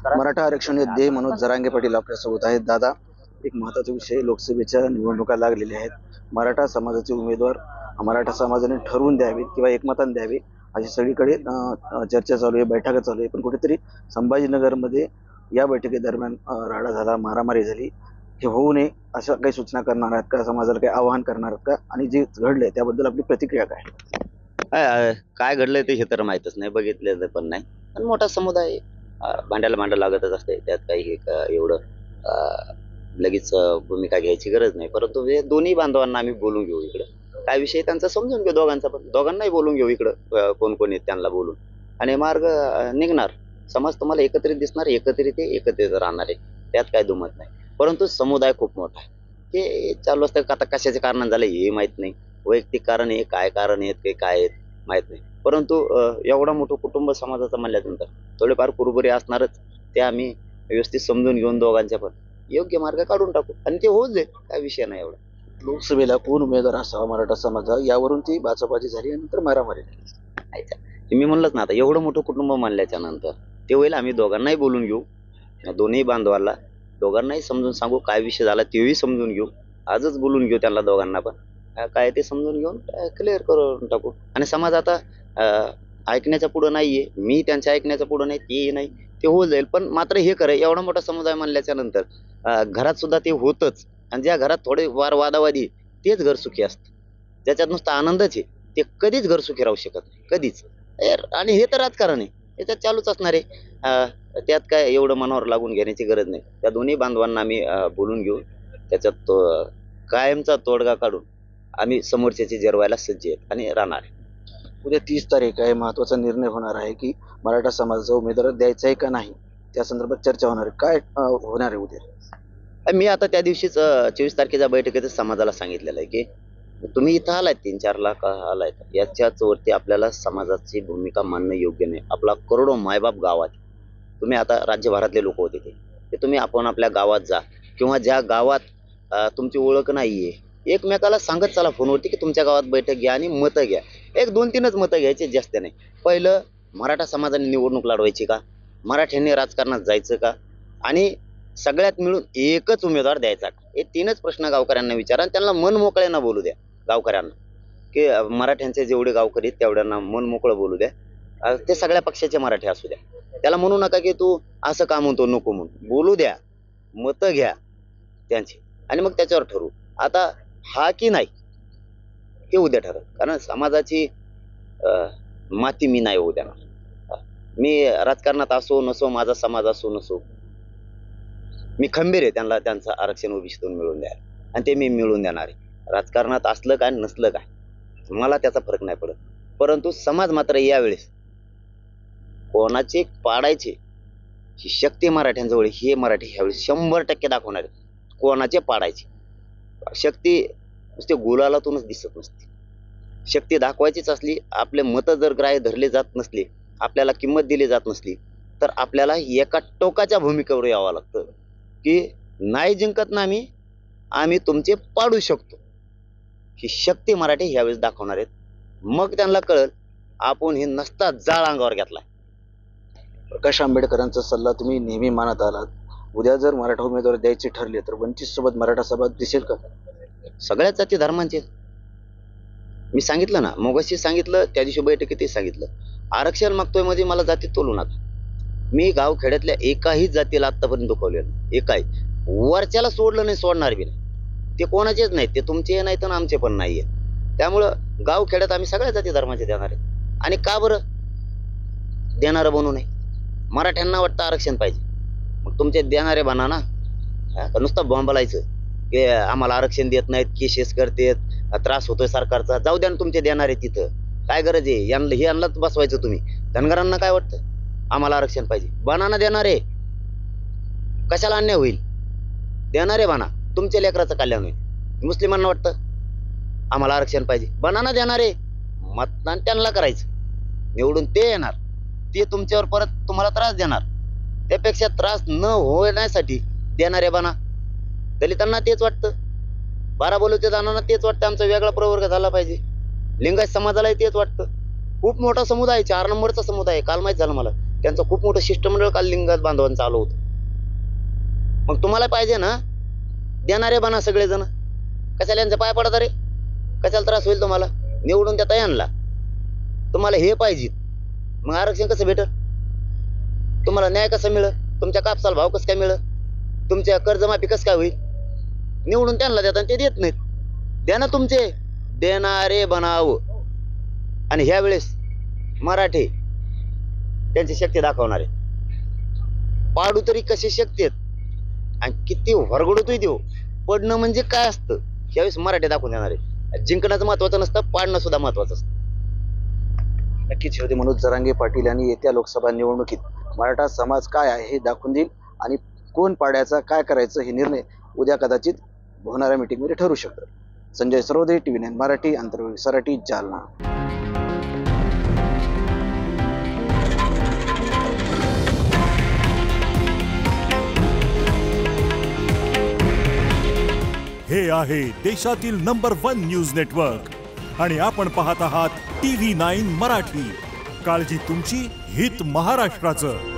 मराठा आरक्षण योद्धे मनोज जरांगे पाटील आपल्यासोबत आहेत. दादा, एक महत्त्वाचा विषय, लोकसभेच्या निवडणुका लागलेल्या आहेत. मराठा समाजाचे उमेदवार मराठा समाजाने ठरवून द्यावेत किंवा एकमताने द्यावे अशी सगळीकडे चर्चा चालू आहे, बैठका चालू आहे. पण कुठेतरी संभाजीनगरमध्ये या बैठकीदरम्यान राडा झाला, मारामारी झाली. हे होऊ नये अशा काही सूचना करणार आहेत का? समाजाला काही आवाहन करणार आहेत का? आणि जे घडलंय त्याबद्दल आपली प्रतिक्रिया काय? काय घडलंय ते हे तर माहीतच नाही, बघितलेलं पण नाही. पण मोठा समुदाय भांड्याला भांडं लागतच असते. त्यात काही एवढं लगेच भूमिका घ्यायची गरज नाही. परंतु हे दोन्ही बांधवांना आम्ही बोलून घेऊ. इकडं काय विषय त्यांचा समजून घेऊ, दोघांचा पण, दोघांनाही बोलून घेऊ. इकडं कोण कोण आहेत त्यांना बोलून, आणि मार्ग निघणार. समाज तुम्हाला एकत्रित दिसणार, एकत्रित राहणार आहे, त्यात काय दुमत नाही. परंतु समुदाय खूप मोठा आहे. हे चालू असतं. आता कशाचे कारण झालं हे माहित नाही. वैयक्तिक कारण आहे, काय कारण आहेत, ते काय आहेत माहित नाही. परंतु एवढा मोठं कुटुंब समाजाचं म्हणल्यानंतर थोडेफार कुरबुरे असणारच. ते आम्ही व्यवस्थित समजून घेऊन दोघांच्या पण योग्य मार्ग काढून टाकू, आणि ते होऊच दे, काय विषय नाही एवढा. लोकसभेला कोण उमेदवार असावा मराठा समाजा, यावरून ती बाचाबाची झाली आणि नंतर मारामारी झाली. मी म्हणलंच ना, आता एवढं मोठं कुटुंब म्हणल्याच्या नंतर ते होईल. आम्ही दोघांनाही बोलून घेऊ, दोन्ही बांधवाला दोघांनाही समजून सांगू काय विषय झाला, तेही समजून घेऊ. आजच बोलून घेऊ त्यांना दोघांना पण, काय ते समजून घेऊन क्लिअर करून टाकू. आणि समाज आता ऐकण्याच्या पुढं नाहीये. मी त्यांच्या ऐकण्याच्या पुढं नाही, ते नाही. ते होऊन जाईल. पण मात्र हे खरं, एवढा मोठा समुदाय म्हणल्याच्या नंतर घरात सुद्धा ते होतच. आणि ज्या घरात थोडे वादावादी, तेच घर सुखी असतं. ज्याच्यात नुसता आनंदच आहे, ते कधीच घर सुखी राहू शकत नाही, कधीच. आणि हे तर राजकारण आहे, याच्यात चालूच असणार आहे. त्यात काय एवढं मनावर लागून घेण्याची गरज नाही. त्या दोन्ही बांधवांना आम्ही बोलून घेऊ. त्याच्यात कायमचा तोडगा काढून आम्ही समोरच्याची जिरवायला सज्ज आहेत आणि राहणार आहे. उद्या 30 तारीख आहे, महत्वाचा निर्णय होणार आहे की मराठा समाजाचा उमेदवार द्यायचा आहे का नाही, त्या संदर्भात चर्चा होणार आहे. काय होणार आहे उद्या? मी आता त्या दिवशीच 24 तारखेच्या बैठकीतच समाजाला सांगितलेलं आहे की तुम्ही इथं आलाय, 3-4 लाख आलाय, याच्याच वरती आपल्याला समाजाची भूमिका मानणं योग्य नाही. आपला करोडो मायबाप गावात, तुम्ही आता राज्यभरातले लोक होते ते तुम्ही आपण आपल्या गावात जा, किंवा ज्या गावात तुमची ओळख नाहीये, एकमेकाला सांगत चला फोनवरती की तुमच्या गावात बैठक घ्या आणि मतं घ्या. 1-2-3च मतं घ्यायचे, जास्त नाही. पहिलं, मराठा समाजाने निवडणूक लढवायची का, मराठ्यांनी राजकारणात जायचं का, आणि सगळ्यात मिळून एकच उमेदवार द्यायचा का, हे 3च प्रश्न गावकऱ्यांना विचारा. आणि त्यांना मन मोकळ्यानं बोलू द्या गावकऱ्यांना, की मराठ्यांचे जेवढे गावकरी आहेत तेवढ्यांना मन मोकळं बोलू द्या. ते सगळ्या पक्षाचे मराठी असू द्या. त्याला म्हणू नका की तू असं का म्हणतो, नको म्हणून बोलू द्या, मतं घ्या त्यांची, आणि मग त्याच्यावर ठरवू. आता हा की नाही हे उद्या ठरव. कारण समाजाची माती मी नाही होऊ देणार. मी राजकारणात असो नसो, माझा समाज असो नसो, मी खंबीर आहे त्यांना त्यांचं आरक्षण ओबीसीतून मिळवून द्यायला, आणि ते मी मिळवून देणार आहे. राजकारणात असलं काय नसलं काय मला त्याचा फरक नाही पडत. परंतु समाज मात्र यावेळेस कोणाचे पाडायचे ही शक्ती मराठ्यांजवळ, हे मराठी ह्यावेळेस 100% दाखवणार आहे. कोणाचे पाडायचे शक्ती नुसते गुलालातूनच दिसत नसते. शक्ती दाखवायचीच असली, आपले मतं जर ग्राह्य धरले जात नसले, आपल्याला किंमत दिली जात नसली, तर आपल्याला एका टोकाच्या भूमिकेवर यावं लागतं की नाही जिंकत ना आम्ही तुमचे पाडू शकतो. ही शक्ती मराठी ह्यावेळेस दाखवणार आहेत. मग त्यांना कळल आपण हे नसता जाळ अंगावर घेतलाय. प्रकाश आंबेडकरांचा सल्ला तुम्ही नेहमी मानत आलात. उद्या जर मराठा उमेदवार द्यायचे ठरले तर वंचित सोबत मराठा सभा दिसेल का? सगळ्याच जाती धर्मांचे मी सांगितलं ना, मगाशी सांगितलं, त्या दिवशी बैठकीतही सांगितलं. आरक्षण मागतोय मध्ये मला जातीत तोलू नका. मी गाव खेड्यातल्या एकाही जातीला आतापर्यंत दुखवलेलं, एकाही वरच्याला सोडलं नाही, सोडणार बी नाही. ते कोणाचेच नाही, ते तुमचे नाहीत आणि आमचे पण नाहीये. त्यामुळं गाव खेड्यात आम्ही सगळ्या जाती धर्माचे देणार आहे. आणि का बरं देणारं बनू नये? मराठ्यांना वाटतं आरक्षण पाहिजे, मग तुमचे देणारे बना ना. नुसतं बॉम्बलायचं की आम्हाला आरक्षण देत नाहीत, केसेस करतेत, त्रास होतोय सरकारचा. जाऊ द्या ना तुमचे देणारे तिथं, काय गरज आहे? यांनाच बसवायचं तुम्ही. धनगरांना काय वाटतं? आम्हाला आरक्षण पाहिजे, बनाना देणारे. कशाला अन्याय होईल? देणारे बना, तुमच्या लेकराचं कल्याण होईल. मुस्लिमांना वाटतं आम्हाला आरक्षण पाहिजे, बनाना देणारे. मतदान त्यांना करायचं, निवडून ते येणार, ते तुमच्यावर परत तुम्हाला त्रास देणार. त्यापेक्षा त्रास न होण्यासाठी देणारे बना. दलितांना तेच वाटतं, बाराबोलीच्या जणांना तेच वाटतं आमचा वेगळा प्रवर्ग झाला पाहिजे. लिंगायत समाजालाही तेच वाटतं. खूप मोठा समुदाय, 4 नंबरचा समुदाय. काल माहित झालं मला, त्यांचं खूप मोठं शिष्टमंडळ काल लिंगायत बांधवांचं आलं होतं. मग तुम्हाला पाहिजे ना, देणारे बना सगळेजण. कशाला यांच्या पाय पडता रे? कशाला त्रास होईल तुम्हाला? निवडून देता यांना. तुम्हाला हे पाहिजे, मग आरक्षण कसं भेटल तुम्हाला? न्याय कसं मिळेल? तुमच्या कापसाला भाव कसं काय मिळेल? तुमच्या कर्जमाफी कसं काय होईल? निवडून त्यांना देता आणि ते देत नाहीत. द्या ना तुमचे देणारे बनाव. आणि ह्या वेळेस मराठे त्यांची शक्ती दाखवणारे. पाडू तरी कशी शक्ती आहेत आणि किती वरगडतोय देऊ. पडणं म्हणजे काय असतं यावेळेस मराठे दाखवून देणारे. जिंकण्याचं महत्वाचं नसतं, पाडणं सुद्धा महत्वाचं असतं. नक्कीच होते मनोज जरांगे पाटील यांनी येत्या लोकसभा निवडणुकीत मराठा समाज काय आहे हे दाखवून देईल आणि कोण पाड्याचा काय करायचं हे निर्णय उद्या कदाचित होणाऱ्या मीटिंगमध्ये ठरू शकतात. संजय सरोदे, TV9 मराठी, आंतरवर्ग सराटी, जालना. हे आहे देशातील नंबर 1 न्यूज नेटवर्क आणि आपण पाहत आहात TV9 मराठी. काळजी तुमची, हित महाराष्ट्राचं.